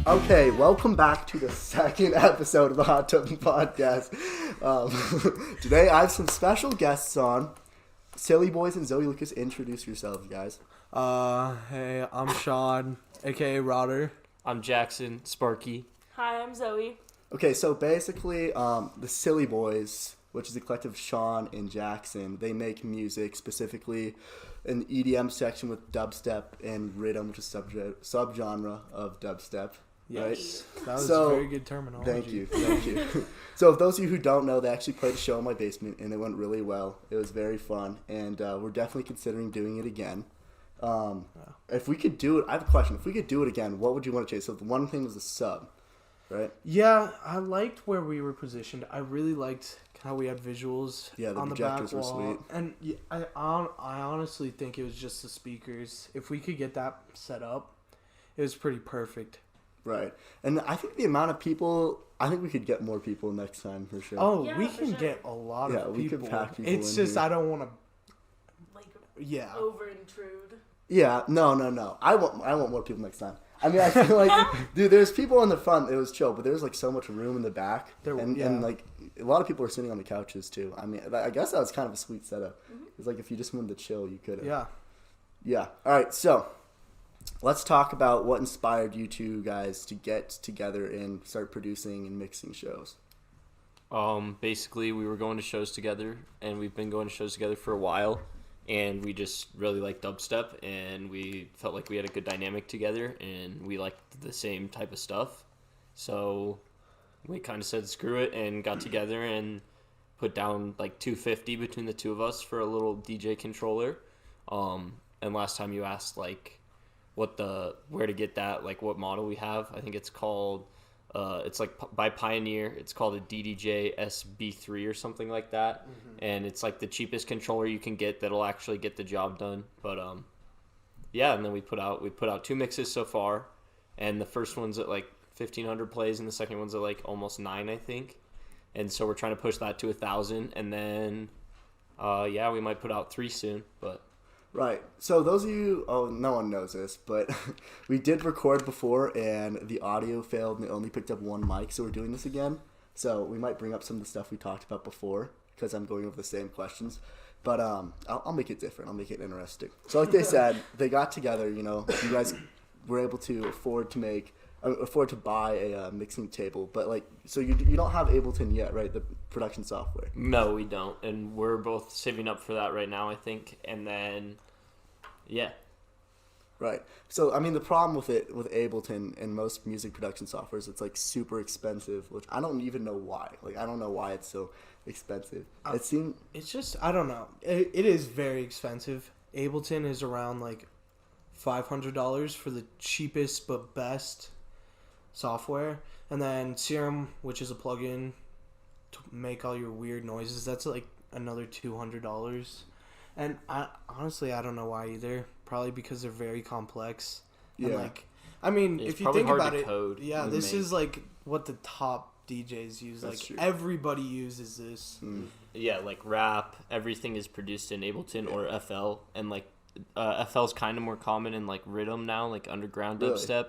Okay, welcome back to the second episode of the Hot Tub Podcast. Today I have some special guests on. Silly Boiz and Zoe Lucas, introduce yourselves, guys. Hey, I'm Sean, aka Rodder. I'm Jackson, Sparky. Hi, I'm Zoe. Okay, so basically, the Silly Boiz, which is a collective of Sean and Jackson, they make music, specifically an EDM section with dubstep and rhythm, which is subgenre of dubstep. Yes, right? that was very good terminology. Thank you. So, if those of you who don't know, they actually played a show in my basement, and it went really well. It was very fun, and we're definitely considering doing it again. If we could do it, I have a question. If we could do it again, what would you want to change? So, the one thing was the sub, right? Yeah, I liked where we were positioned. I really liked how we had visuals on the back wall. Were sweet. And I honestly think it was just the speakers. If we could get that set up, it was pretty perfect. Right. And I think the amount of people, I think we could get more people next time for sure. Oh, yeah, we can get a lot of people. Yeah, we could pack people It's in just here. I don't want to, like, over intrude. Yeah, no. I want more people next time. I mean, I feel like, dude, there's people in the front. It was chill, but there's like so much room in the back, and like a lot of people are sitting on the couches too. I mean, I guess that was kind of a sweet setup. It's like if you just wanted to chill, you could. Yeah. All right, so let's talk about what inspired you two guys to get together and start producing and mixing shows. Basically, we were going to shows together, and we've been going to shows together for a while. And we just really liked dubstep, and we felt like we had a good dynamic together, and we liked the same type of stuff. So we kind of said screw it and got together and put down like $250 between the two of us for a little DJ controller. And last time you asked like where to get that, like what model we have. I think it's called it's like by Pioneer. It's called a DDJ SB3 or something like that. And it's like the cheapest controller you can get that'll actually get the job done. But yeah, and then we put out two mixes so far, and the first one's at like 1,500 plays, and the second one's at like almost 9, I think. And so we're trying to push that to 1,000, and then yeah, we might put out 3 soon, but. Right. So those of you, no one knows this, but we did record before and the audio failed and it only picked up one mic, so we're doing this again. So we might bring up some of the stuff we talked about before because I'm going over the same questions. But I'll make it different. I'll make it interesting. So like they said, they got together, you guys were able to afford to buy a mixing table, but like, so you don't have Ableton yet, right? The production software. No, we don't, and we're both saving up for that right now, I think, and then, yeah. Right. So I mean, the problem with Ableton and most music production softwares, it's like super expensive, which I don't even know why. Like, I don't know why it's so expensive. It's just, I don't know. It is very expensive. Ableton is around like $500 for the cheapest but best software, and then Serum, which is a plugin to make all your weird noises, that's like another $200. And I don't know why either. Probably because they're very complex. Yeah. And like, I mean, It's if you probably think hard about to it, code yeah, this is like what the top DJs use. That's like true. everybody uses this. Yeah, like rap, everything is produced in Ableton or FL, and like FL's kind of more common in like rhythm now, like underground Really? dubstep.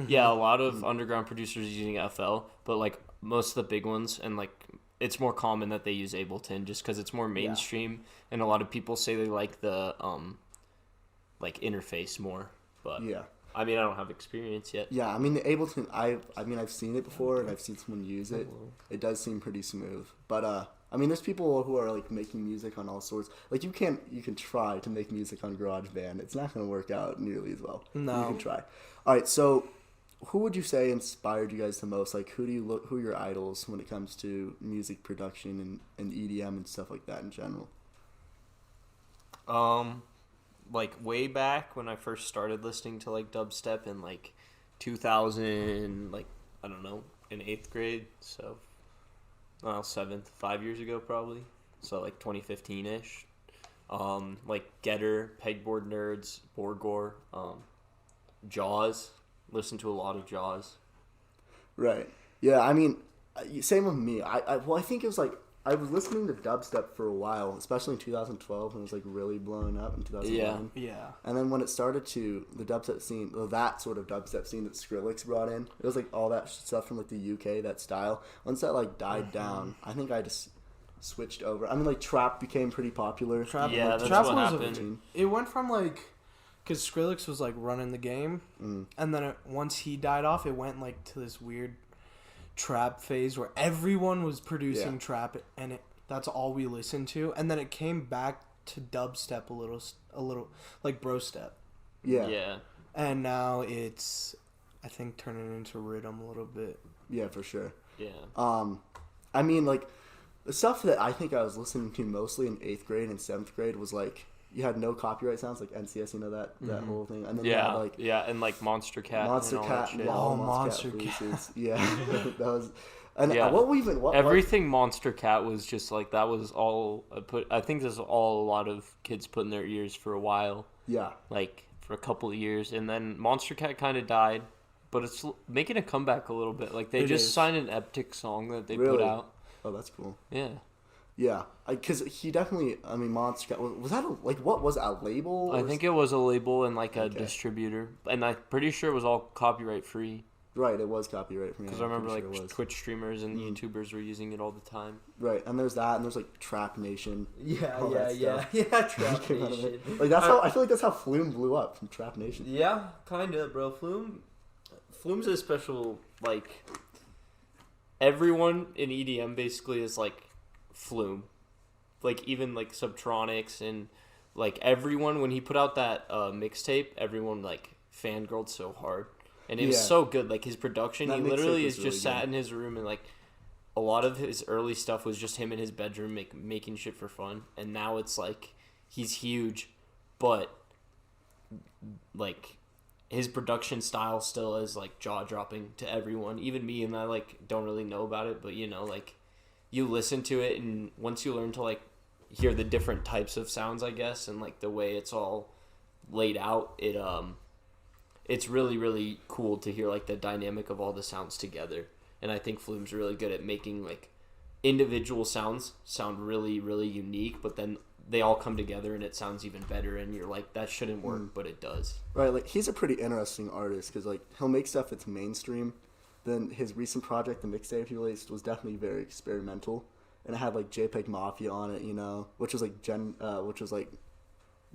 Yeah, a lot of underground producers are using FL, but like most of the big ones, and like it's more common that they use Ableton just because it's more mainstream, and a lot of people say they like the like interface more. But Yeah. I mean, I don't have experience yet. Yeah, I mean the Ableton. I've seen it before and I've seen someone use it. It does seem pretty smooth, but I mean, there's people who are like making music on all sorts. Like you can try to make music on GarageBand. It's not going to work out nearly as well. No. You can try. All right, so who would you say inspired you guys the most? Like who are your idols when it comes to music production and EDM and stuff like that in general? Like way back when I first started listening to like dubstep in like 2000, like I don't know, in 8th grade, so 7th, 5 years ago probably, so like 2015-ish. Like Getter, Pegboard Nerds, Borgore, Jaws. Listen to a lot of Jaws. Right. Yeah. I mean, same with me. I think it was like I was listening to dubstep for a while, especially in 2012 when it was like really blowing up in 2011. Yeah. And then when it started to the dubstep scene, that sort of dubstep scene that Skrillex brought in, it was like all that stuff from like the UK, that style. Once that like died down, I think I just switched over. I mean, like trap became pretty popular. Trap, Yeah, that's trap what was happened. it went from like, because Skrillex was like running the game, and then once he died off, it went like to this weird trap phase where everyone was producing trap, and that's all we listened to. And then it came back to dubstep a little like bro step. Yeah. And now it's, I think, turning into rhythm a little bit. Yeah, for sure. Yeah. I mean, like the stuff that I think I was listening to mostly in 8th grade and 7th grade was like, you had no copyright sounds, like NCS, you know, that whole thing. And then you had like and like Monster Cat. Monster and all Cat, that shit. yeah, all Monster Cat Cat. releases. Yeah, that was. And Yeah. what Everything Monster Cat was just like, that was all I think this is all a lot of kids put in their ears for a while. Yeah. Like for a couple of years, and then Monster Cat kind of died, but it's making a comeback a little bit. Like they just signed an Eptic song that they put out. Oh, that's cool. Yeah. Yeah, because he definitely. I mean, Monster Cat was that what was it, a label? I think it was a label and like a distributor, and I'm pretty sure it was all copyright free. Right, it was copyright free. Because I remember like Twitch streamers and YouTubers were using it all the time. Right, and there's that, and there's like Trap Nation. Yeah, Trap Nation. Like that's how I feel like that's how Flume blew up, from Trap Nation. Yeah, kinda, bro. Flume's a special, like, everyone in EDM basically is like Flume. Like even like Subtronics and like everyone, when he put out that mixtape, everyone like fangirled so hard. And it was so good. Like his production, he literally is just sat in his room, and like a lot of his early stuff was just him in his bedroom making shit for fun. And now it's like he's huge, but like his production style still is like jaw dropping to everyone, even me. And I like don't really know about it, but you know, like you listen to it, and once you learn to like hear the different types of sounds, I guess, and like the way it's all laid out, it's really, really cool to hear like the dynamic of all the sounds together. And I think Flume's really good at making like individual sounds sound really, really unique, but then they all come together and it sounds even better, and you're like, that shouldn't work, but it does. Right, like he's a pretty interesting artist because like he'll make stuff that's mainstream. Then his recent project, the mixtape he released, was definitely very experimental, and it had like JPEG Mafia on it, you know, which was like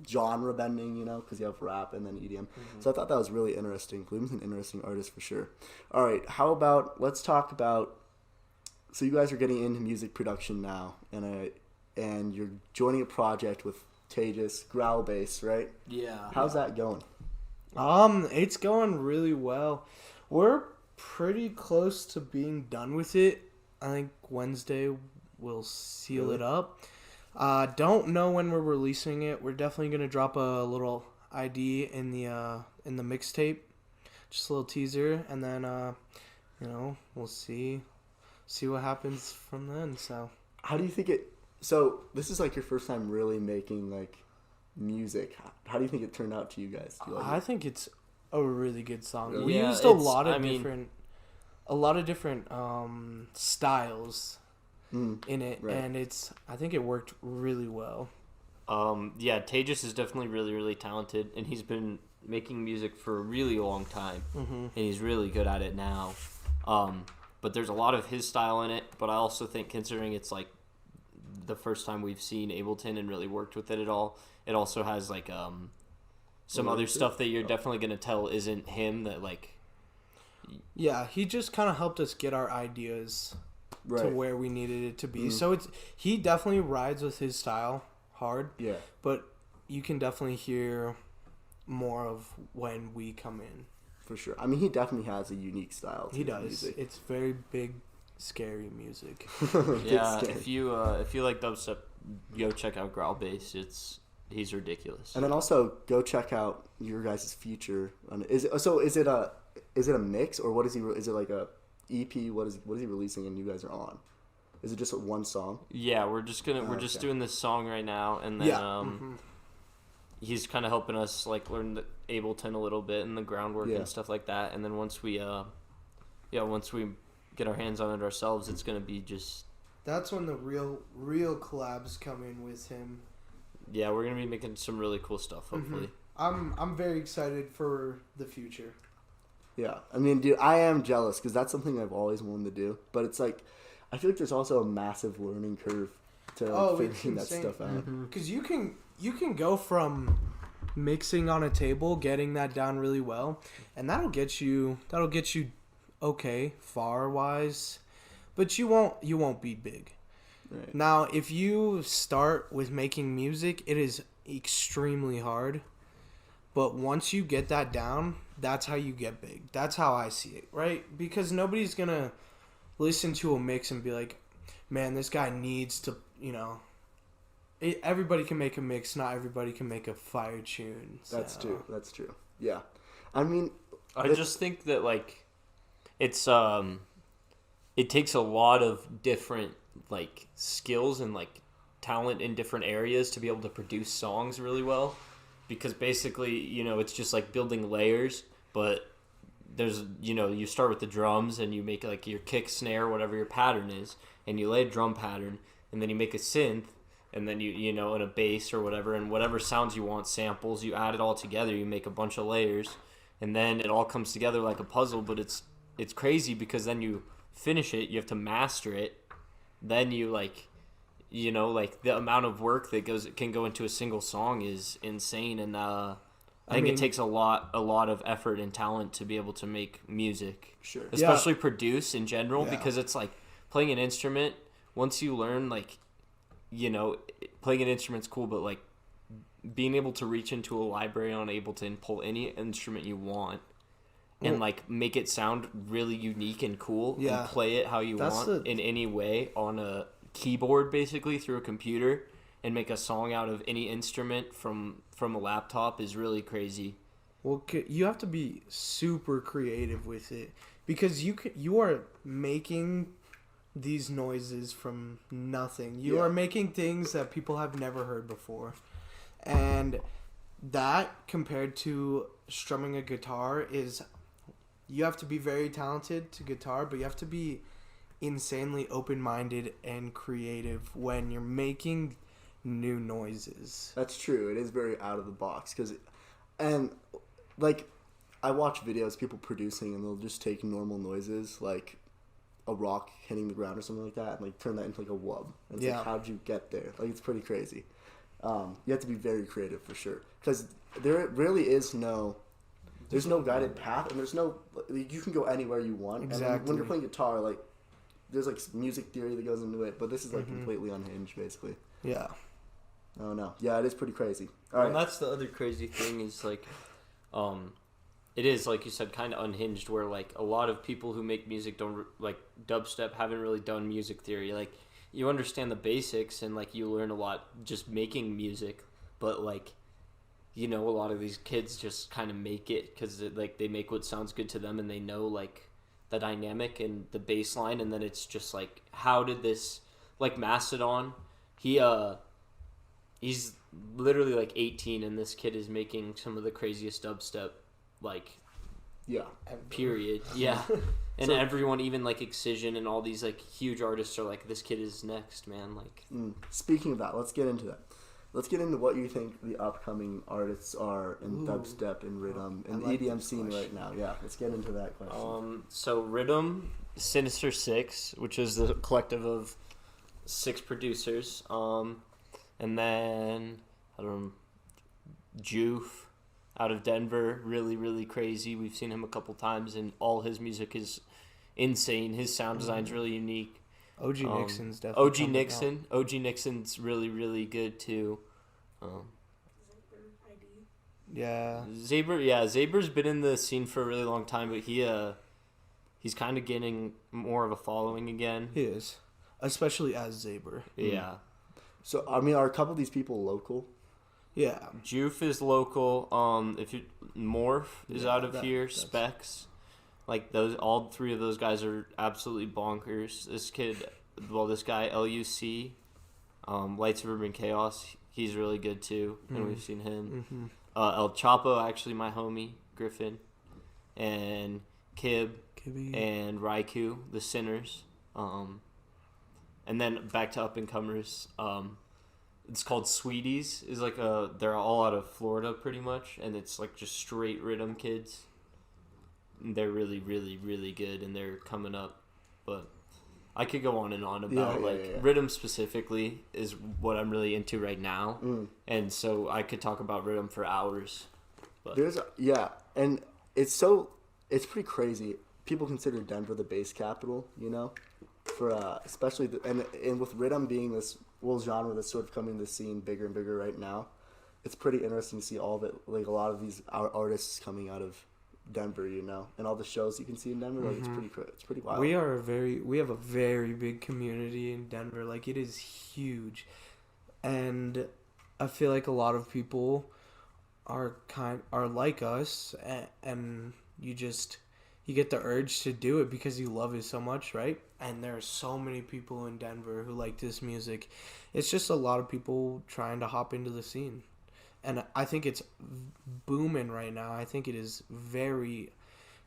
genre bending, you know, because you have rap and then EDM. So I thought that was really interesting. Flume's an interesting artist for sure. All right, how about let's talk about. So you guys are getting into music production now, and you're joining a project with Tejas, Growl Bass, right? Yeah. How's that going? It's going really well. We're pretty close to being done with it. I think Wednesday we'll seal it up. Don't know when we're releasing it. We're definitely gonna drop a little ID in the mixtape, just a little teaser, and then we'll see what happens from then. So How do you think it? So this is like your first time really making like music. How do you think it turned out to you guys? Do you like I it? think it's a really good song. Really? We Yeah, used a lot of I different styles in it, right. and I think it worked really well. Tejas is definitely really, really talented, and he's been making music for a really long time, and he's really good at it now. But there's a lot of his style in it, but I also think, considering it's like the first time we've seen Ableton and really worked with it at all, it also has like some other stuff that you're definitely going to tell isn't him, that like... Yeah, he just kind of helped us get our ideas to where we needed it to be. So he definitely rides with his style hard. Yeah. But you can definitely hear more of when we come in. For sure. I mean, he definitely has a unique style to He his does. music. It's very big, scary music. Yeah, if you like dubstep, go check out Growl Bass. He's ridiculous. And then also go check out your guys' feature. Is it a mix, or what is he? Is it like a EP? What is he releasing and you guys are on? Is it just one song? Yeah, we're just doing this song right now, and then he's kind of helping us like learn the Ableton a little bit and the groundwork and stuff like that. And then once we get our hands on it ourselves, it's gonna be just That's when the real collabs come in with him. Yeah, we're gonna be making some really cool stuff. Hopefully, I'm very excited for the future. Yeah, I mean, dude, I am jealous because that's something I've always wanted to do. But it's like, I feel like there's also a massive learning curve to figuring that stuff out. Because you can go from mixing on a table, getting that down really well, and that'll get you okay far wise, but you won't be big. Right. Now, if you start with making music, it is extremely hard. But once you get that down, that's how you get big. That's how I see it, right? Because nobody's going to listen to a mix and be like, man, this guy needs to, everybody can make a mix. Not everybody can make a fire tune. So. That's true. Yeah. I mean, I just think that, like, it's, it takes a lot of different, like, skills and, like, talent in different areas to be able to produce songs really well. Because basically, it's just like building layers, but there's, you start with the drums and you make like your kick, snare, whatever your pattern is, and you lay a drum pattern, and then you make a synth, and then and a bass or whatever, and whatever sounds you want, samples, you add it all together, you make a bunch of layers, and then it all comes together like a puzzle. But it's crazy because then you finish it, you have to master it, then you like the amount of work that can go into a single song is insane, and I think it takes a lot of effort and talent to be able to make music. Sure. Especially produce in general, because it's like playing an instrument. Once you learn, like, playing an instrument's cool, but like being able to reach into a library and able to pull any instrument you want and like make it sound really unique and cool and play it how you want in any way on a keyboard, basically through a computer, and make a song out of any instrument from a laptop is really crazy. Well, you have to be super creative with it because you are making these noises from nothing. You are making things that people have never heard before, and that compared to strumming a guitar is, you have to be very talented to guitar, but you have to be insanely open-minded and creative when you're making new noises. That's true. It is very out of the box and like I watch videos people producing and they'll just take normal noises like a rock hitting the ground or something like that and like turn that into like a wub. And it's like, how'd you get there? Like, it's pretty crazy. You have to be very creative for sure because there really is there's no guided path and there's no, you can go anywhere you want. Exactly. And when you're playing guitar, like, there's like music theory that goes into it, but this is like completely unhinged, basically. Yeah. Oh no. Yeah, it is pretty crazy. All right. And that's the other crazy thing is like, it is like you said, kind of unhinged. Where like a lot of people who make music don't like dubstep haven't really done music theory. Like you understand the basics and like you learn a lot just making music, but like a lot of these kids just kind of make it because like they make what sounds good to them and they know like the dynamic and the bass line, and then it's just like, how did this, like Mastodon, he's literally like 18 and this kid is making some of the craziest dubstep, like, period. Yeah. And so, everyone, even like Excision and all these like huge artists are like, this kid is next, man. Like, speaking of that, let's get into that. Let's get into what you think the upcoming artists are in dubstep and rhythm and the EDM scene right now. Yeah, let's get into that question. So rhythm, Sinister Six, which is the collective of 6 producers. And then, Joof out of Denver, really, really crazy. We've seen him a couple times, and all his music is insane. His sound design's really unique. OG Nixon's definitely OG Nixon's really, really good too. Zaber's been in the scene for a really long time, but he's kind of getting more of a following again. He is, especially as Zaber. Yeah. So I mean, are a couple of these people local? Yeah. Joof is local. Morph is out of here. Specs. Like all 3 of those guys are absolutely bonkers. This guy LUC, Lights of Urban Chaos, he's really good too, and we've seen him. El Chapo, actually my homie Griffin, and Kibby and Raikou, the Sinners. And then back to up and comers. It's called Sweeties. Is like they're all out of Florida pretty much, and it's like just straight rhythm kids. And they're really, really, really good, and they're coming up. But I could go on and on about rhythm specifically is what I'm really into right now, and so I could talk about rhythm for hours. But. And it's pretty crazy. People consider Denver the bass capital, you know, for especially and with rhythm being this genre that's sort of coming to the scene bigger and bigger right now. It's pretty interesting to see all of it, like a lot of these artists coming out of Denver, you know, and all the shows you can see in Denver. Like it's pretty wild. We have a very big community in Denver. Like it is huge, and I feel like a lot of people are like us, and you get the urge to do it because you love it so much, right? And there are so many people in Denver who like this music. It's just a lot of people trying to hop into the scene. And I think it's booming right now. I think it is very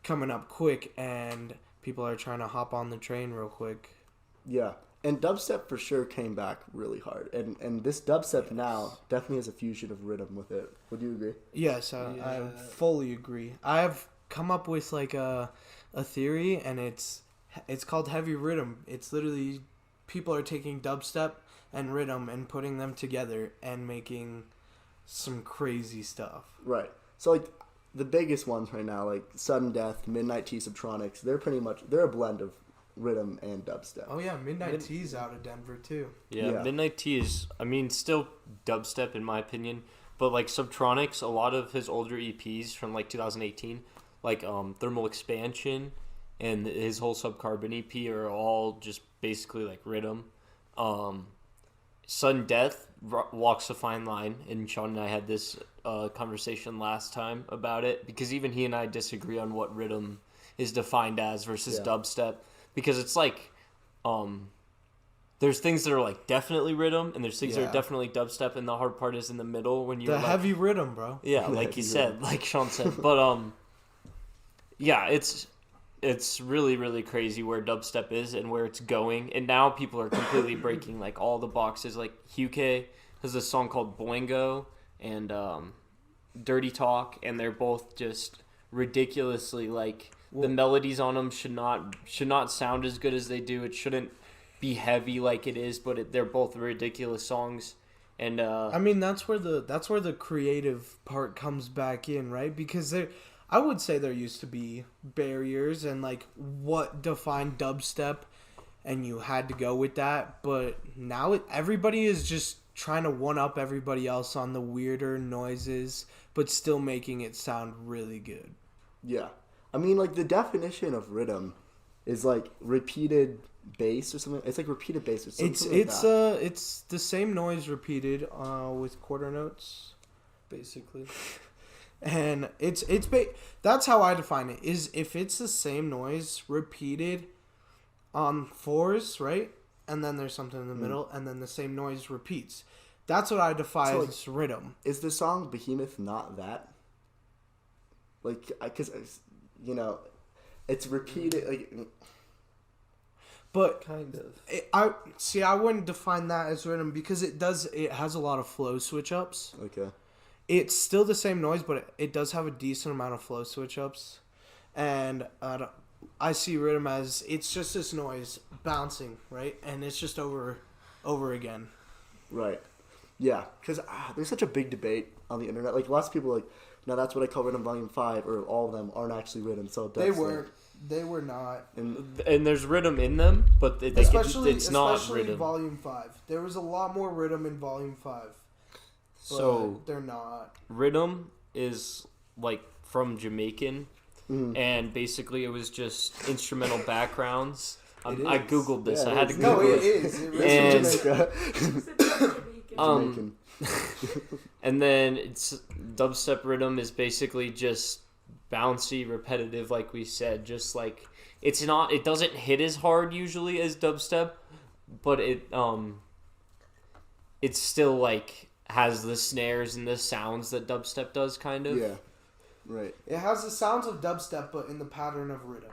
coming up quick, and people are trying to hop on the train real quick. Yeah, and dubstep for sure came back really hard. And this dubstep now definitely has a fusion of rhythm with it. Would you agree? Yes, I fully agree. I have come up with like a theory, and it's called heavy rhythm. It's literally people are taking dubstep and rhythm and putting them together and making some crazy stuff. Right. So like the biggest ones right now, like Sudden Death, Midnight Tea, Subtronics, they're a blend of rhythm and dubstep. Oh yeah, Midnight Tea's out of Denver too. Yeah, Midnight Tea is, I mean, still dubstep in my opinion, but like Subtronics, a lot of his older EPs from like 2018, like Thermal Expansion and his whole Subcarbon EP are all just basically like rhythm. Sudden Death walks a fine line, and Sean and I had this conversation last time about it, because even he and I disagree on what rhythm is defined as versus dubstep, because it's like there's things that are like definitely rhythm, and there's things that are definitely dubstep, and the hard part is in the middle when you're the like, heavy rhythm, bro. Yeah, like you said, like Sean said, but yeah, it's really, really crazy where dubstep is and where it's going. And now people are completely breaking, like, all the boxes. Like, Huke has a song called Boingo and Dirty Talk, and they're both just ridiculously, like, the melodies on them should not sound as good as they do. It shouldn't be heavy like it is, but they're both ridiculous songs. And I mean, that's where the creative part comes back in, right? Because I would say there used to be barriers and like what defined dubstep, and you had to go with that. But now everybody is just trying to one up everybody else on the weirder noises, but still making it sound really good. Yeah, I mean, like the definition of rhythm is like repeated bass or something. It's like repeated bass or something. It's the same noise repeated with quarter notes, basically. And that's how I define it, is if it's the same noise repeated on fours, right? And then there's something in the middle, and then the same noise repeats. That's what I define as rhythm. Is the song Behemoth not that? Like, because, you know, it's repeated, like... But kind of. I wouldn't define that as rhythm, because it has a lot of flow switch ups. Okay. It's still the same noise, but it does have a decent amount of flow switch ups. And I see rhythm as it's just this noise bouncing, right? And it's just over again. Right. Yeah, because there's such a big debate on the internet. Like, lots of people are like, no, that's what I call rhythm volume 5, or all of them aren't actually rhythm. So they were not. And there's rhythm in them, but it's not rhythm. Volume 5. There was a lot more rhythm in volume 5. So they're not. Rhythm is like from Jamaican, and basically it was just instrumental backgrounds. I googled this. I had to Google it. No, it is. It really is. And then it's dubstep rhythm is basically just bouncy, repetitive, like we said. Just like it doesn't hit as hard usually as dubstep, but it's still like has the snares and the sounds that dubstep does, kind of. Yeah, right. It has the sounds of dubstep, but in the pattern of rhythm.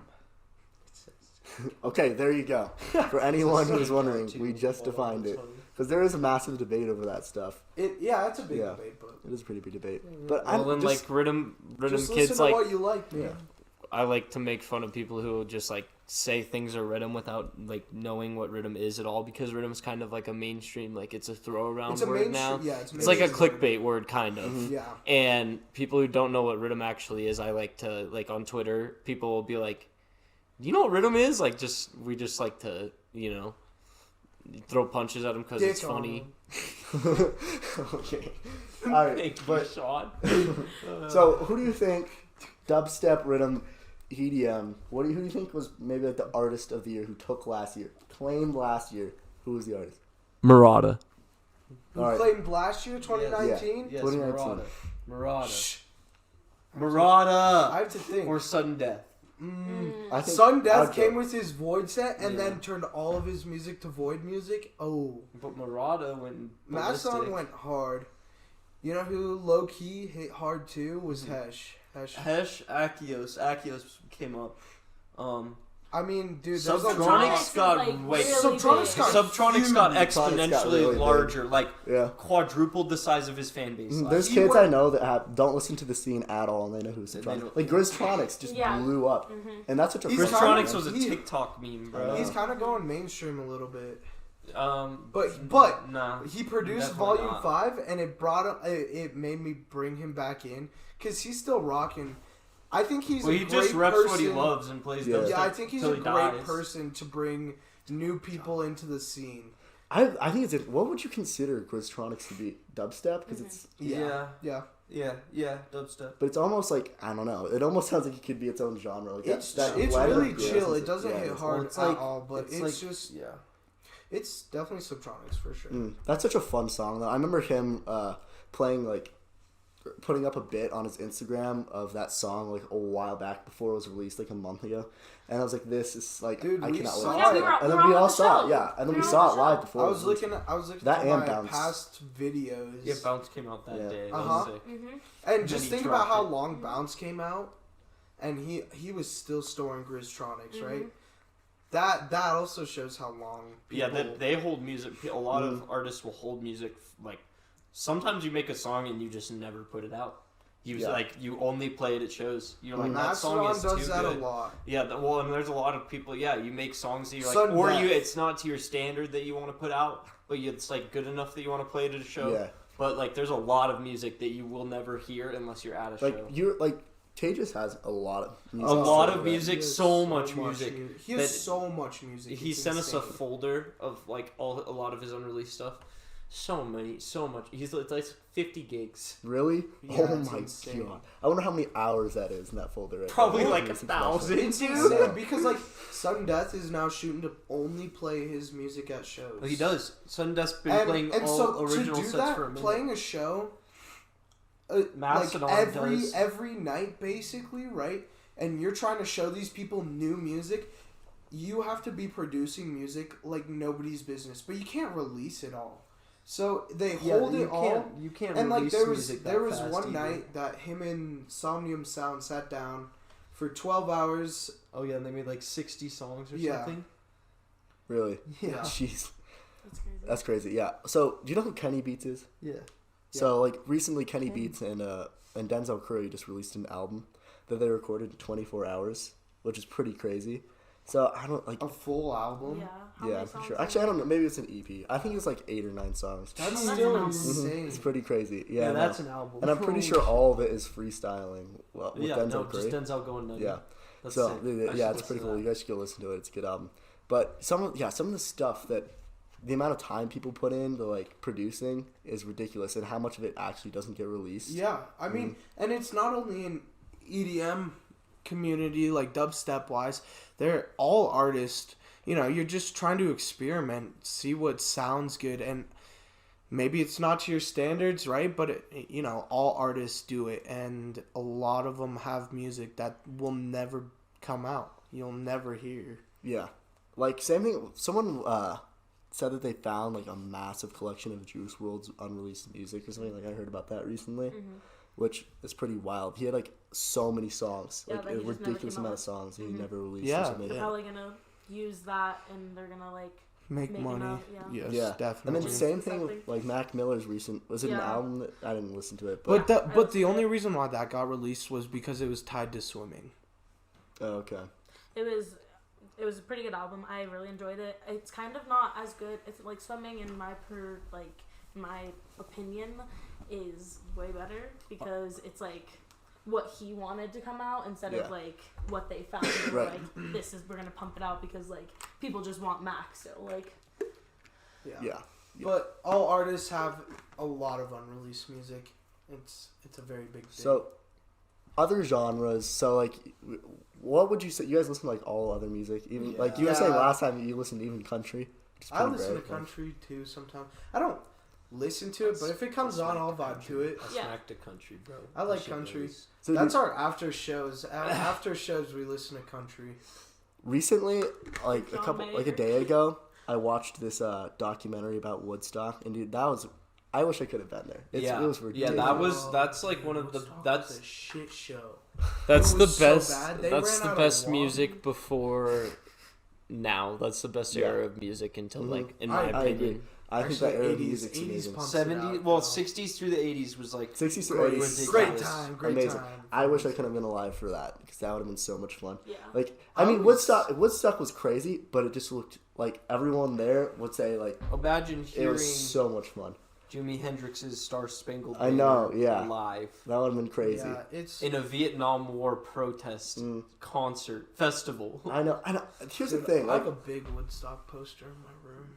Okay, there you go. For anyone who's wondering, we just defined it. Because there is a massive debate over that stuff. It's a big debate, but it is a pretty big debate. But well, then just, like rhythm just kids listen to like what you like, man. Yeah. I like to make fun of people who just like say things are rhythm without like knowing what rhythm is at all, because rhythm's kind of like a mainstream, like it's a throw around word now. Yeah, it's like a clickbait word kind of. Mm-hmm. Yeah. And people who don't know what rhythm actually is, I like to like on Twitter, people will be like, "You know what rhythm is?" Like we just like to, throw punches at them because it's funny. Okay. All right. Thank you, But Sean. so who do you think dubstep, rhythm, EDM? Who do you think was maybe like the artist of the year who claimed last year? Who was the artist? Murata. Who All right. claimed last year, 2019? Yes, 2019. Murata. Murata. I have to think. Or sudden death. I think Sudden Death I'd came go. with his Void set and Yeah. then turned all of his music to Void music. Oh. But Murata went Mastodon ballistic. went hard. You know who low key hit hard too was Hesh. Hesh, Akios. Akios came up. I mean, dude, there's a lot. Subtronics got like, way. really Subtronics got Subtronics got huge. exponentially Subtronics got really big. larger, like Yeah. quadrupled the size of his fan base. There's He kids went- I know that don't listen to the scene at all, and they know who Subtronics. Like Grizztronics just Yeah. blew up, and that's such a He's fun kinda- Grizztronics was a he- TikTok meme, bro. He's kind of going mainstream a little bit. But nah, He produced definitely Volume not. 5, and it brought him. It made me bring him back in because he's still rocking. I think he's well, a he great just reps person. what he loves and plays. Yeah. dubstep Yeah, I think he's till a he great dies. person to bring new people into the scene. I think it's what would you consider Grizztronics to be? Dubstep? Because it's Yeah. Dubstep. but it's almost like I don't know. It almost sounds like it could be its own genre. Like It's that it's blend of really Grizz chill. is- It doesn't yeah, hit it's- hard it's at like- all, but it's like, just yeah. it's definitely Subtronics for sure. That's such a fun song though. I remember him playing putting up a bit on his Instagram of that song like a while back before it was released like a month ago, and I was like, "This is like Dude, I we cannot saw wait." it. to see Yeah, it. And we then were we on all the saw it, show. yeah, and then We we were saw on it the live show. before. I it was looking at That and my Bounce. past videos. Yeah, Bounce came out that Yeah. day. That Uh-huh. was sick. And just he think about dropped how it. long Bounce came out, and he was still storing Grizztronics, right? That also shows how long. Yeah, people- they hold music. A lot of artists will hold music. Like sometimes you make a song and you just never put it out. You you only play it at shows. You're like that song Mastodon is does too that good. a lot. Yeah, well, and there's a lot of people. Yeah, you make songs that you're like, Sudden or Death. it's not to your standard that you want to put out, but it's like good enough that you want to play it at a show. Yeah. But like, there's a lot of music that you will never hear unless you're at a Like show. you're like Tejas has a lot of music. A lot of so music, He has so much music. He has that- so much music. He It's sent us a insane. folder of like a lot of his unreleased stuff. So much. He's like 50 gigs. Really? Yeah, Oh it's my insane. god! I wonder how many hours that is in that folder. Right Probably there. like Music 1,000. It's Dude. insane because like Sudden Death is now shooting to only play his music at shows. Well, he does. Sudden Death's been playing all so original to do sets that, for a minute. playing a show, Mastodon like does. every night basically, right? And you're trying to show these people new music. You have to be producing music like nobody's business, but you can't release it all. So they hold it all. You can't And like release there was music that there was fast one either. night that him and Somnium Sound sat down for 12 hours. Oh yeah, and they made like 60 songs or Yeah. something. Really? Yeah. Jeez, That's crazy. that's crazy. Yeah. So do you know who Kenny Beats is? Yeah. So like recently, Kenny Beats and Denzel Curry just released an album that they recorded in 24 hours, which is pretty crazy. So I don't like. A full album. Yeah. How Yeah, many I'm pretty songs sure. are Actually, I there? don't know. Maybe it's an EP. I think it's like 8 or 9 songs. That's That's still an album. insane. It's pretty crazy. Yeah, Yeah, I know. that's an album. And I'm pretty sure all of it is freestyling. Well, with yeah, Denzel no, Curry. just Denzel going nutty. Yeah. That's So sick. I yeah, should it's listen pretty to cool. that. You guys should go listen to it. It's a good album. But some of the stuff that the amount of time people put into like producing is ridiculous, and how much of it actually doesn't get released. Yeah, I mean, and it's not only in EDM community, like dubstep wise, they're all artists. You know, you're just trying to experiment, see what sounds good, and maybe it's not to your standards, right? But all artists do it, and a lot of them have music that will never come out. You'll never hear. Yeah. Like same thing. Someone said that they found like a massive collection of Juice WRLD's unreleased music or something. Like I heard about that recently, which is pretty wild. He had like so many songs, Yeah, like that a he just never ridiculous came amount out of songs that he never released. Yeah, or something. They're yeah. probably gonna use that and they're gonna like Make money. enough, Yes, Yeah. definitely. And then same thing Something. with like Mac Miller's recent. Was it an Yeah. album? I didn't listen to it. But Yeah, but the only reason why that got released was because it was tied to swimming. Oh, okay. It was a pretty good album. I really enjoyed it. It's kind of not as good. It's like swimming in my opinion is way better because it's like what he wanted to come out instead of like what they found. They were Right. like we're gonna pump it out because like people just want Mac still like. Yeah. But all artists have a lot of unreleased music. It's a very big thing. So, other genres. So, like, what would you say? You guys listen to like all other music, even like you were saying last time you listened to even country. Which is I pretty listen great. to country too sometimes. I don't listen to it, but if it comes on, I'll vibe to it. I Yeah. smacked a country, bro. I like That shit country. goes. So That's our after shows. After shows, we listen to country. recently, like John a Mayer. day ago, I watched this documentary about Woodstock, and dude, that was. I wish I could have been there. It was ridiculous. that's like one of the Woodstock that's was a shit show. That's It the was so best. bad. They That's ran the out of best water. music before now. That's the best era of music until like in my I I agree. opinion. I think Actually, that era of 80s music's amazing. pumps it 70s, out, well, though. 60s through the 80s was like 60s to Great, 80s. great time, great Amazing. time. I wish I could have been alive for that because that would have been so much fun. Yeah. Like, I I mean, was- Woodstock was crazy, but it just looked like everyone there would say like imagine it hearing was so much fun. Jimi Hendrix's Star Spangled I know, Banner yeah. live That would have been crazy. Yeah, it's in a Vietnam War protest concert festival. I know. Here's the Dude, thing. I Like, have a big Woodstock poster in my room.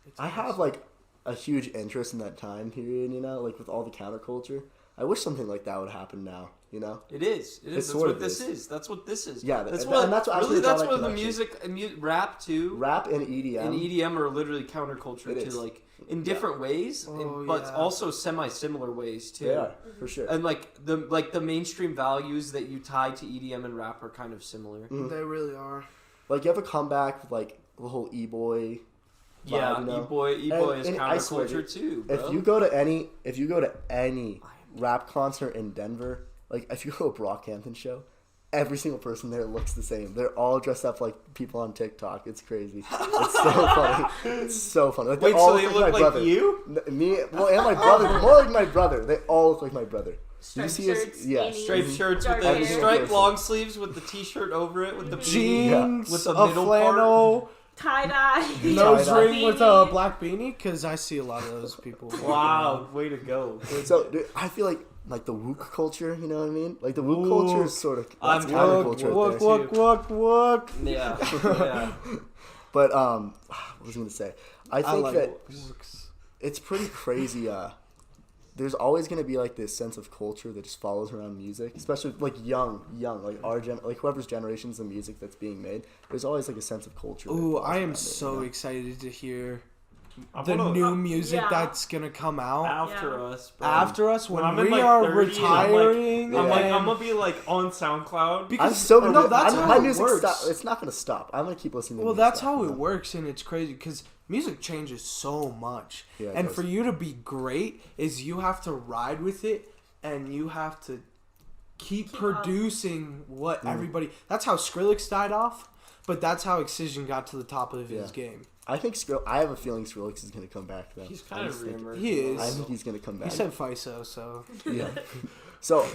It's I have awesome. like a huge interest in that time period. You know, like with all the counterculture. I wish something like that would happen now. You know. It is. It That's sort what of this is. is. That's what this is. Yeah, That's and what. that's what I really, should draw that's that what the connection. music, rap too, Rap and EDM. and EDM are literally counterculture It too, is. like in different ways, but yeah. also semi-similar ways too. Yeah, for sure. And like the mainstream values that you tie to EDM and rap are kind of similar. They really are. Like you have a comeback with like the whole e-boy. Yeah, you know? e-boy is And I swear, counterculture too, bro. If you go to any rap concert in Denver, like if you go to a Brockhampton show, every single person there looks the same. They're all dressed up like people on TikTok. It's crazy. It's so funny. It's so funny. Like, Wait, all so they look my like brother. you? Me, well, and my brother. More like my brother. They all look like my brother. Striped see us- shirts, yeah, beanies, Striped shirts with dark the Every hair. single striped person. long sleeves with the t-shirt over it with the Jeans, with the a middle flannel, tie dye, nose Tie-dye. ring with a black beanie. Because I see a lot of those people. Wow, way to go. So dude, I feel like the wook culture. You know what I mean? Like the wook culture is sort of that's I'm counterculture. wook, right there. Wook. Yeah, yeah. But what was I gonna say? I think like that wooks. it's pretty crazy. There's always gonna be like this sense of culture that just follows around music, especially like young, like like whoever's generations of music that's being made. There's always like a sense of culture. that Ooh, follows I am around it, so you know? excited to hear I the wanna- new music Yeah. that's gonna come out after Yeah. us, bro. after us when I'm in, we like, are 30 and I'm, like- retiring. I'm and- gonna be like on SoundCloud. because I'm so no, that's how my it music works. It's not gonna stop. I'm gonna keep listening. to Well, new that's stuff, how you it know? works, and it's crazy because music changes so much. Yeah, it and does. for you to be great is you have to ride with it, and you have to keep Keep producing what Mm. everybody. That's how Skrillex died off, but that's how Excision got to the top of his Yeah. game. I think I have a feeling Skrillex is gonna come back though. He's I kind just of think- reemerging. He is. I think he's gonna come back. He said FISO, so Yeah. So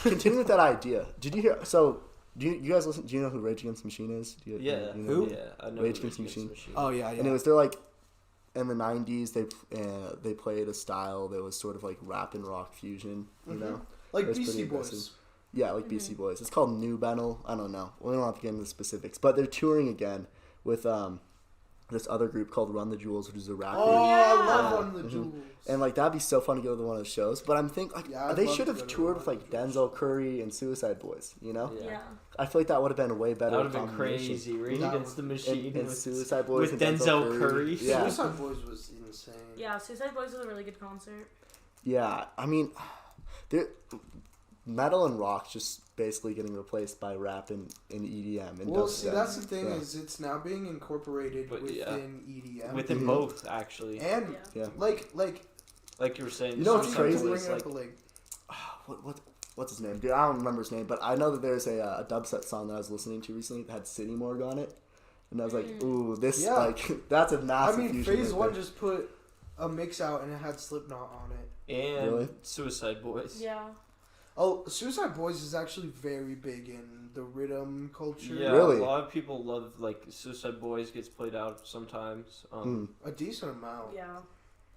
continuing with that idea, did you hear? So do you guys listen? Do you know who Rage Against the Machine is? Do you, Yeah. you know Who? Yeah, I know. Rage Against the Machine. oh yeah, yeah. And it was they're like in the '90s they played a style that was sort of like rap and rock fusion. You know, like it was BC pretty Boys. impressive. Yeah, like BC Boys. It's called New Benel. I don't know. We don't have to get into the specifics, but they're touring again with this other group called Run the Jewels, which is a rap Oh, group. I Yeah. love Run the Mhm. Jewels. And like that'd be so fun to go to one of those shows. But I'm thinking like Yeah, I'd they love should to have go to toured one with of like those Denzel Curry and Suicide Boys. You know, Yeah. I feel like that would have been a way better. That would have been combination. crazy. Rage That Against the would- Machine And with Suicide Boys with and Denzel Curry. Yeah, Suicide Boys was insane. Yeah, Suicide Boys was a really good concert. yeah. I mean, metal and rock's just basically getting replaced by rap and EDM. And Well, dubstep. see, that's the thing Yeah. is it's now being incorporated But, within yeah. EDM. within Mhm. both actually. and Yeah. like Like you were saying, You know what's Suicide crazy? Boys, bring it like, up, What's his name? Dude, I don't remember his name, but I know that there's a dubstep song that I was listening to recently that had City Morgue on it. And I was like, ooh, this like that's a massive. I mean, fusion Phase right One there. just put a mix out and it had Slipknot on it. And Really? Suicide Boys. Yeah. Oh, Suicide Boys is actually very big in the rhythm culture. Yeah, Really? a lot of people love, like, Suicide Boys gets played out sometimes. A decent amount. Yeah.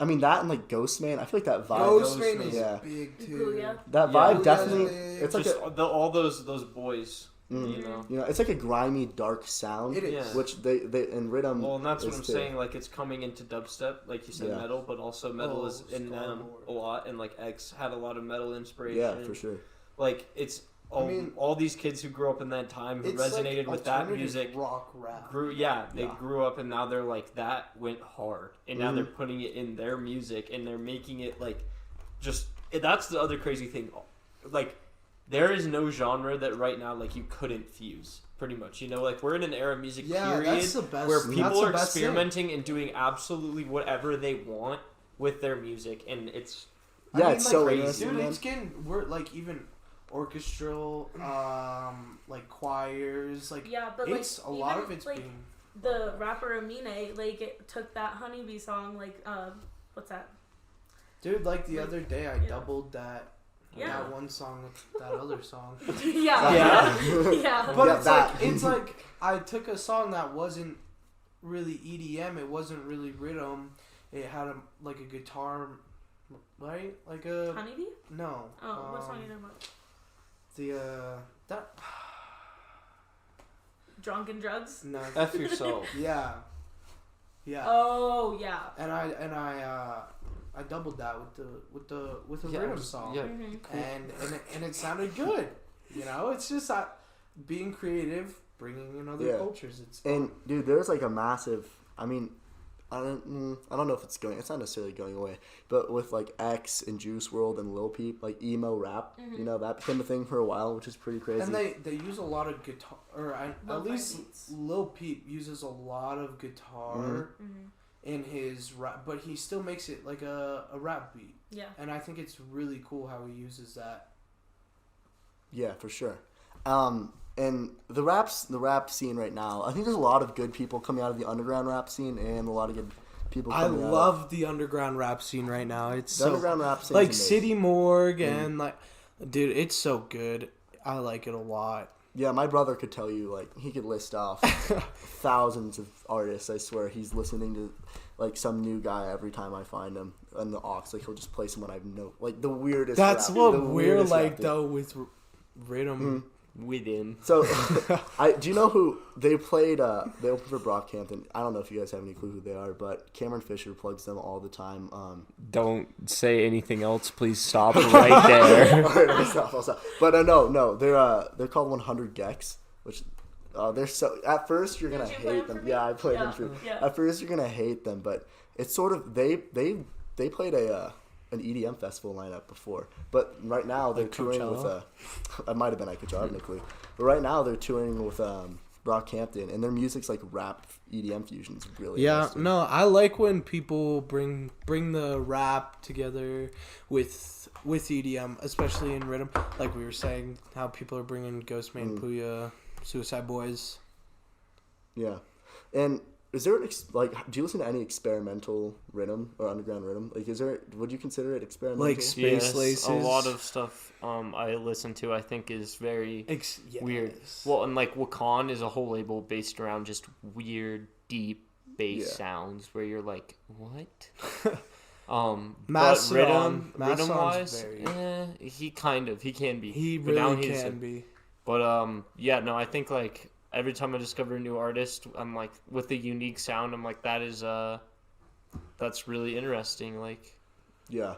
I mean that and like Ghostman. I feel like that vibe. Ghostman Ghostman, is yeah. big too. Booyah. That Yeah. vibe Booyah's definitely. big. It's like just a, all those boys, Mm. you know. it's like a grimy, dark sound. It is. Yeah. Which they in rhythm. Well, and that's what is I'm too. saying. Like, it's coming into dubstep, like you said, Yeah. metal, but also metal is in them Starboard. a lot, and like X had a lot of metal inspiration. Yeah, for sure. Like, it's all these kids who grew up in that time who It's resonated like with that alternative music. rock rap. They grew up, and now they're like, that went hard, and now they're putting it in their music, and they're making it like, that's the other crazy thing. Like, there is no genre that right now like you couldn't fuse. Pretty much, you know, like we're in an era of music period that's the best. where that's people the are best thing. experimenting and doing absolutely whatever they want with their music, and it's Yeah, I mean, it's like, so crazy. interesting, Dude, man. it's getting like even orchestral, like choirs, like Yeah, but it's like a lot even, of it's like, being. the rapper Amine, like it took that Honeybee song, like what's that? Dude, like the other day, I Yeah. doubled that Yeah. one song with that other song. Yeah. Yeah. Yeah. But Yeah, it's like I took a song that wasn't really EDM. It wasn't really rhythm. It had like a guitar, right? Like a Honeybee? no. Oh, what song are you talking about? The that Drunk and Drugs? no. F yourself. Yeah. Yeah. Oh yeah. And I doubled that with a rhythm song. Yeah, Mm-hmm. And it sounded good. You know, it's just being creative, bringing in other Yeah. cultures. It's And dude, there's like a massive. I mean, I don't know if it's going. It's not necessarily going away, but with like X and Juice World and Lil Peep, like emo rap, you know, that became a thing for a while, which is pretty crazy. and they use a lot of guitar, or at Lo-fi least beats. Lil Peep uses a lot of guitar Mm-hmm. in his rap, but he still makes it like a rap beat, Yeah. and I think it's really cool how he uses that. Yeah, for sure. And the rap scene right now, I think there's a lot of good people coming out of the underground rap scene, and a lot of good people. I Coming out love the underground rap scene right now. It's the so underground rap scene, like City Morgue and like, dude, it's so good. I like it a lot. Yeah, my brother could tell you, like, he could list off thousands of artists. I swear, he's listening to like some new guy every time I find him on the aux. Like, he'll just play someone I've like the weirdest. That's rap, what the we're weirdest like rap, dude. though with rhythm. within. So, do you know who they played? They opened for Brockhampton. I don't know if you guys have any clue who they are, but Cameron Fisher plugs them all the time. Don't say anything else. Please stop right there. All right, I'll stop. But no, they're called 100 Gex, which they're so. At first, you're gonna Did you play hate them them. for me? Yeah, I played them Yeah, for you. yeah. At first, you're gonna hate them, but it's sort of they played an EDM festival lineup before, but right now they're Like touring Coachella? with I might have been at Coachella, I have no clue. But right now they're touring with Brockhampton, and their music's like rap EDM fusions. Really, Yeah, interesting. no, I like when people bring the rap together with EDM, especially in rhythm. Like we were saying, how people are bringing Ghostman, Puya, Suicide Boys. Yeah, and is there do you listen to any experimental rhythm or underground rhythm? Like, would you consider it experimental? Like Space Laces. a lot of stuff I listen to I think is very Yes. weird. Well, and like Wakan is a whole label based around just weird, deep bass Yeah. sounds where you're like, what? Mastodon. But rhythm Mastodon's wise, he can be. He But now really he's- can be. But yeah, no, I think like every time I discover a new artist, I'm like with a unique sound, I'm like that's really interesting. Like, Yeah.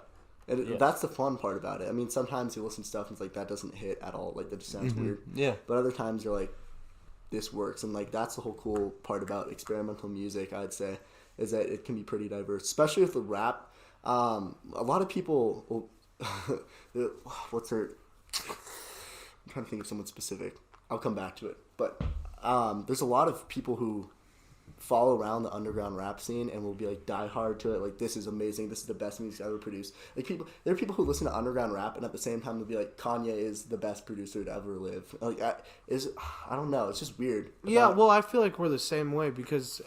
And Yeah. that's the fun part about it. I mean, sometimes you listen to stuff and it's like, that doesn't hit at all. Like, that just sounds weird. yeah, But other times you're like, this works. And, like, that's the whole cool part about experimental music, I'd say, is that it can be pretty diverse. Especially with the rap. A lot of people will... what's her... I'm trying to think of someone specific. I'll come back to it. But there's a lot of people who follow around the underground rap scene and will be like die hard to it. Like, this is amazing. This is the best music ever produced. Like, there are people who listen to underground rap and at the same time they'll be like, Kanye is the best producer to ever live. Like, I don't know. It's just weird. Yeah, well, I feel like we're the same way because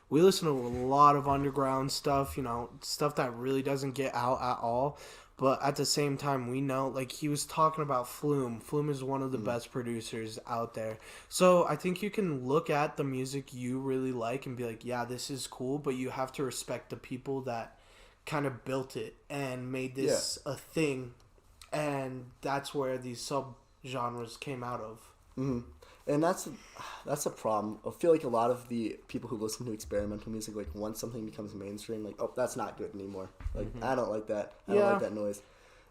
we listen to a lot of underground stuff, stuff that really doesn't get out at all. But at the same time, we know, like, he was talking about Flume. Flume is one of the best producers out there. So I think you can look at the music you really like and be like, yeah, this is cool, but you have to respect the people that kind of built it and made this a thing. And that's where these sub-genres came out of. Mm-hmm. And that's a problem. I feel like a lot of the people who listen to experimental music, like, once something becomes mainstream, like, oh, that's not good anymore. Like, I don't like that. I don't like that noise.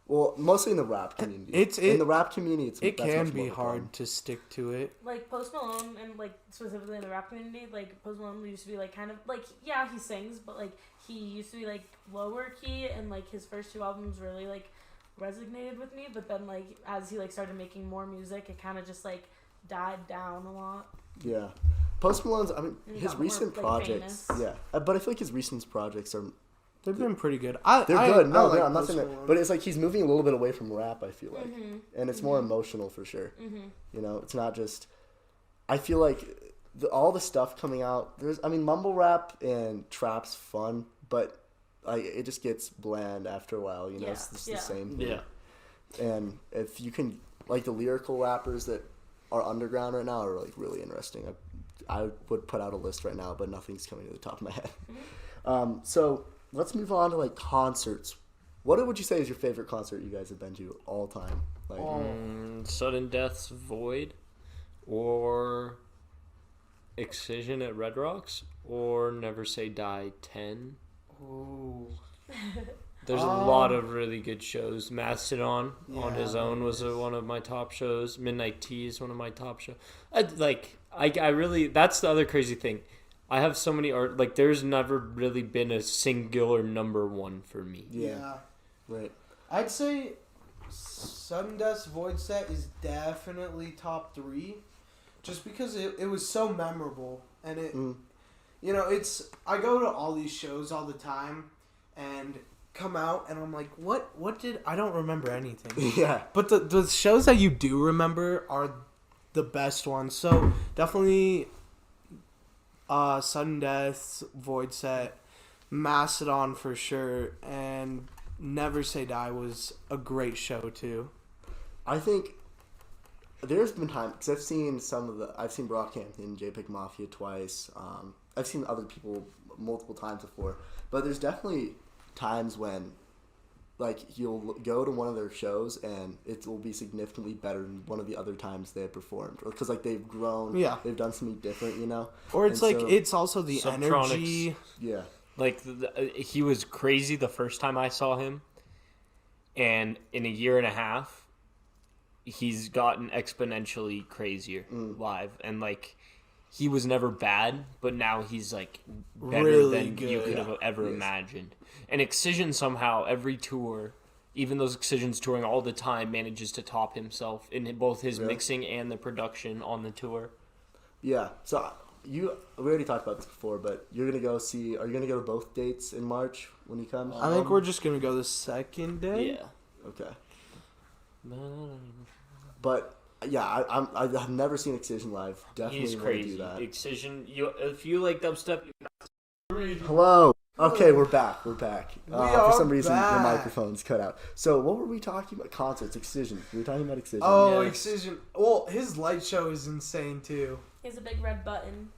Well, mostly in the rap community. In the rap community, it can be hard to stick to it. Like, Post Malone, and, like, specifically in the rap community, like, Post Malone used to be, like, kind of, like, yeah, he sings, but, like, he used to be, like, lower key, and, like, his first 2 albums really, like, resonated with me, but then, like, as he, like, started making more music, it kind of just, like, died down a lot. Yeah. Post Malone's, I mean, his recent projects, but I feel like his recent projects are... They've been pretty good. They're good. No, I'm not saying that. But it's like he's moving a little bit away from rap, I feel like. And it's more emotional for sure. It's not just... I feel like all the stuff coming out... mumble rap and trap's fun, but it just gets bland after a while, It's just the same thing. Yeah. And if you can... Like, the lyrical rappers that are underground right now are, like, really interesting. I would put out a list right now, but nothing's coming to the top of my head. So... Let's move on to, like, concerts. What would you say is your favorite concert you guys have been to all time? Like, Sudden Death's Void, or Excision at Red Rocks, or Never Say Die 10. Ooh. There's a lot of really good shows. Mastodon on his own was one of my top shows. Midnight Tea is one of my top shows. I really, that's the other crazy thing. I have so many art, like, there's never really been a singular number one for me. Yeah. Right. I'd say Sudden Death's Void set is definitely top 3, just because it was so memorable, and it, I go to all these shows all the time, and come out, and I'm like, I don't remember anything. Yeah. But the shows that you do remember are the best ones, so definitely... Sudden Death, Void Set, Mastodon for sure, and Never Say Die was a great show too. I think there's been times, because I've seen Brockhampton and JPEG Mafia twice. I've seen other people multiple times before, but there's definitely times when, like, you'll go to one of their shows and it will be significantly better than one of the other times they have performed, because, like, they've grown, they've done something different, Or it's it's also the energy. Yeah. Like, he was crazy the first time I saw him, and in a year and a half, he's gotten exponentially crazier live, and, like, he was never bad, but now he's, like, better really than good. you could have ever imagined. And Excision somehow, every tour, even those Excision's touring all the time, manages to top himself in both his mixing and the production on the tour. Yeah. So we already talked about this before, but are you going to go to both dates in March when he comes? I think we're just going to go the second day. Yeah. Okay. But... Yeah, I've never seen Excision live. Definitely He's want crazy. to do that. Excision, if you like dubstep... Hello. Okay, we're back. For some reason, back. the microphone's cut out. So, what were we talking about? Concerts, Excision. We were talking about Excision. Oh, Excision. Well, his light show is insane, too. He has a big red button.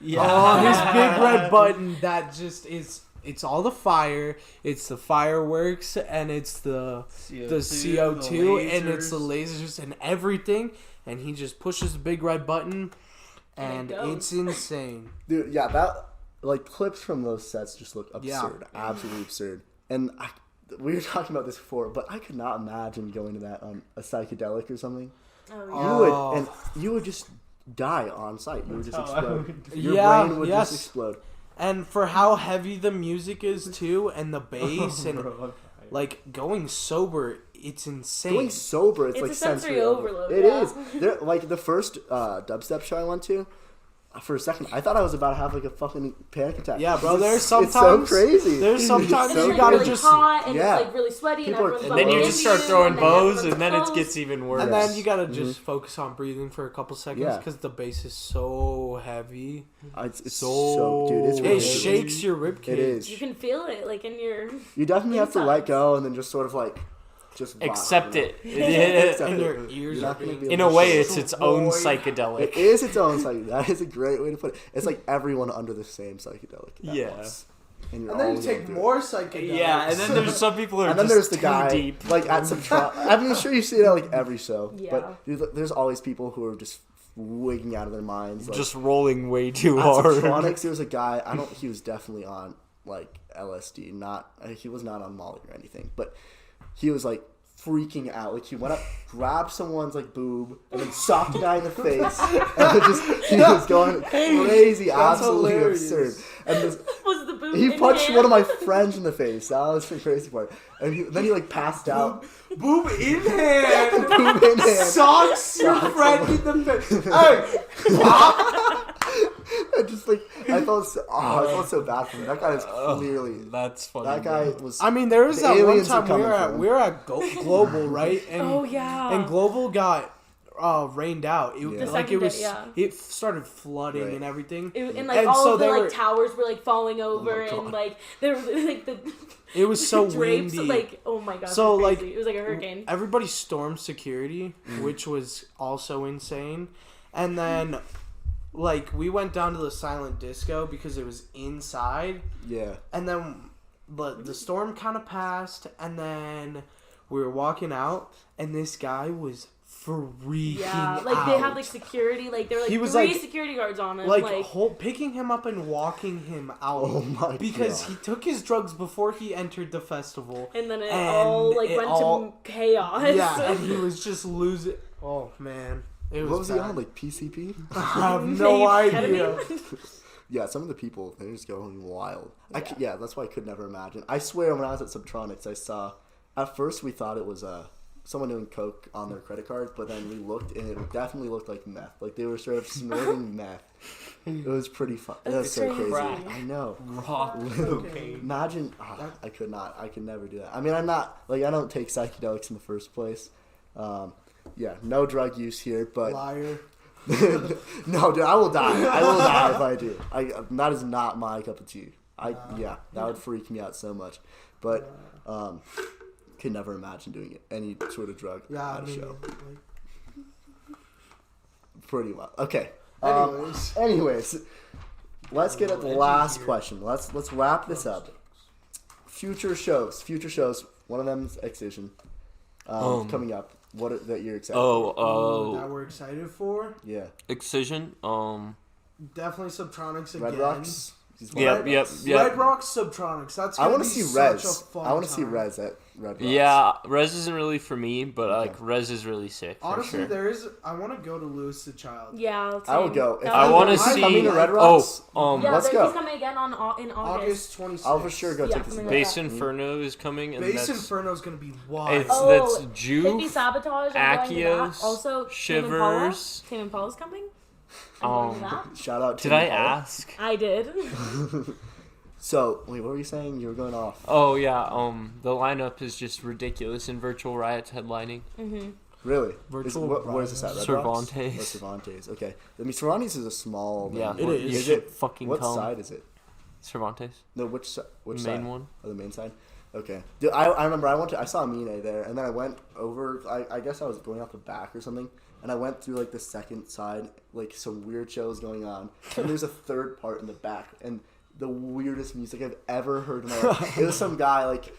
Yeah. Oh, his big red button, that just is... It's all the fire, it's the fireworks, and it's the CO2, and it's the lasers and everything, and he just pushes the big red button, and it's insane. Dude, yeah, clips from those sets just look absurd, absolutely absurd. And we were talking about this before, but I could not imagine going to that on a psychedelic or something. Oh, yeah. You would just die on site. You would just explode. Your brain would just explode. And for how heavy the music is too, and the bass, and like going sober, it's insane. Going sober, it's like a sensory overload. It is. Like the first dubstep show I went to, for a second, I thought I was about to have like a fucking panic attack. Yeah, bro. It's There's so sometimes crazy. There's sometimes And it's you like gotta really just hot and yeah. it's like really sweaty People are- and And then you just start throwing bows, and then it gets even worse. and then you gotta just focus on breathing for a couple seconds Yeah. because the bass is so heavy. It's so dude. It's It ridiculous. shakes your ribcage. It is. You can feel it like in your. You definitely have to let insides. go and then just sort of like just rock, accept you know? it. Accept And it. your ears You're are not gonna being be able In to a way, shake. it's its own Boy. psychedelic. It is its own psychedelic. That is a great way to put it. It's like everyone under the same psychedelic. At Yeah. once. And, you're And then all you take going through it. more psychedelics. Yeah, and then there's some people who are And then just there's the too guy deep. like at some. I'm sure you see it at like every show. Yeah. But there's always people who are just wigging out of their minds. Like, Just rolling way too at hard. Subtronics, there was a guy. He was definitely on like LSD. He was not on Molly or anything. But he was like freaking out. Like he went up, grabbed someone's like boob, and then socked the guy in the face. And he was going crazy, That's absolutely hilarious. absurd. And Was the boob he in punched hand? one of my friends in the face. That was the crazy part. And then he like passed out. Boob in hand. Boob in hand. Socks your Socks friend in the face. Hey! I just like I felt so bad for him. That guy is clearly That's funny. that guy was. I mean, there was The that one aliens are time coming for him. we were at Global, right? And, Oh yeah. And Global got rained out. It, The Like second it was, day, yeah. it started flooding Right. and everything. And like And all so of the they like were- towers were like falling over God. and like there were like the It was so drapes windy. like oh my god. So, it was like, crazy. It was like a hurricane. Everybody stormed security, which was also insane. And then, like, we went down to the silent disco because it was inside. Yeah. And then the storm kind of passed, and then we were walking out, and this guy was freaking Yeah, like out. they had like security, like there were like He was, three like- security guards on him. like, Like, picking him up and walking him out. Oh my Because god. he took his drugs before he entered the festival. and then it and all like it went all- to chaos. Yeah, and he was just losing. Oh man, it was. What was he bad. on? Like PCP? I have no idea. Ketamine? Yeah, some of the people they're just going wild. Yeah. Yeah, that's why I could never imagine. I swear, when I was at Subtronics, I saw. At first, we thought it was someone doing coke on their credit card, but then we looked and it definitely looked like meth. Like they were sort of snorting meth. It was pretty fun. That was That's so crazy. crazy. I know. Raw cocaine. Imagine. I could not. I could never do that. I mean, I'm not like I don't take psychedelics in the first place. Yeah, no drug use here, but Liar. no, dude, I will die. I will die if I do. That is not my cup of tea. That would freak me out so much. But could never imagine doing it. Any sort of drug Yeah, at I a mean, show. like, Pretty well. Okay. anyways. Let's get at the last question. Let's wrap this up. Future shows. One of them's Excision. Coming up. That you're excited for? That we're excited for. Yeah. Excision. Definitely Subtronics again. Red Rocks. Yep. Red Rocks, Subtronics. That's. I want want to to see such Rez. A fun I want to see time. Rez at Red Rocks. Yeah, Rez isn't really for me, but like Rez is really sick. For Honestly, sure. there is. I want to go to Lewis the Child. Yeah, I will same. go. If That I was- want to Is he see. coming to Red Rocks? Yeah, let's but go. he's coming again in August. August 26th. I'll for sure go Yeah, check this something out. like Base Inferno is coming, and Base that's Inferno's gonna be wild. it's Oh, that's Hippie Juve. Sabotage. I'm going to that. Akios, Also, Shivers. Tame Impala's coming. I'm going to that. Shout out to Did I Nicole. ask? I did. So, wait, what were you saying? You were going off. Oh yeah. The lineup is just ridiculous in Virtual Riot's headlining. Really? Virtual Where is this at? Red Rocks? Cervantes. Oh, Cervantes. Okay. I mean, Cervantes is a small. Yeah, It is. You Is should it? fucking What come. side is it? Cervantes, No, which the main main side? one. Oh, the main side. Okay. Dude, I remember I saw Mine there, and then I went over. I guess I was going out the back or something, and I went through like the second side, like some weird shows going on, and there's a third part in the back, and the weirdest music I've ever heard in my life. It was some guy like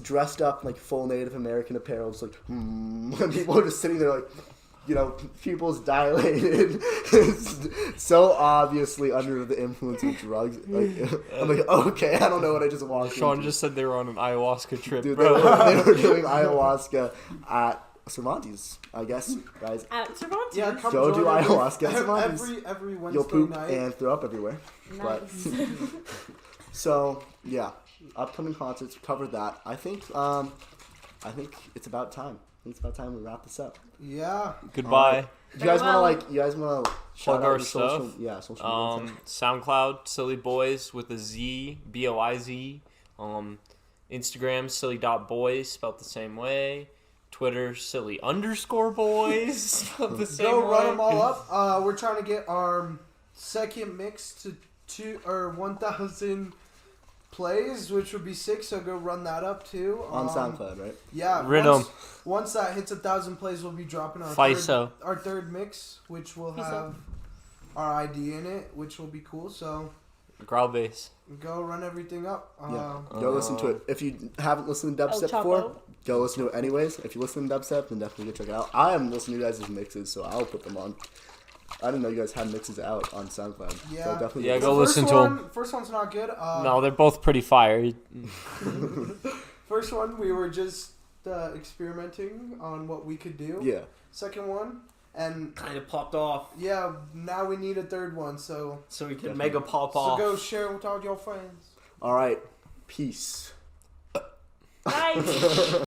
dressed up in like full Native American apparel, just like and people were just sitting there like. You know, pupils dilated, so obviously under the influence of drugs. Like, I'm like, okay, I don't know what I just walked Sean into. just said they were on an ayahuasca trip, Dude, they bro. were doing ayahuasca at Cervantes, I guess, guys. At Cervantes. Yeah, come Go join do us. ayahuasca at Cervantes. Every Wednesday You'll poop night. and throw up everywhere. Nice. So yeah, upcoming concerts, covered that. I think it's about time. think it's about time we wrap this up. Yeah. Goodbye. Do you guys Farewell. want to shout Plug out our your social? stuff. Yeah, social media. and stuff. SoundCloud, Silly Boiz with a Z, Boiz. Instagram, silly.boys, spelled the same way. Twitter, silly_boys, spelled the same way. Go run them all up. We're trying to get our second mix to 1,000 plays, which would be 6. So go run that up too. On SoundCloud, right? Yeah. Rhythm. Once that hits 1,000 plays, we'll be dropping FISO. our third mix, which will FISO. have our ID in it, which will be cool. So Growl bass. go run everything up. Yeah. Go listen to it. If you haven't listened to El dubstep Chapo. before, go listen to it anyways. If you listen to dubstep, then definitely go check it out. I haven't listened to you guys' mixes, so I'll put them on. I didn't know you guys had mixes out on SoundCloud. Yeah. So definitely Yeah, The go first listen to one- 'em. First one's not good. No, they're both pretty fire. First one, we were just experimenting on what we could do. Yeah. Second one, and Kind of popped off, yeah, now we need a third one. So so we can Definitely. mega pop so off. go share it with all your friends. All right. Peace. Bye.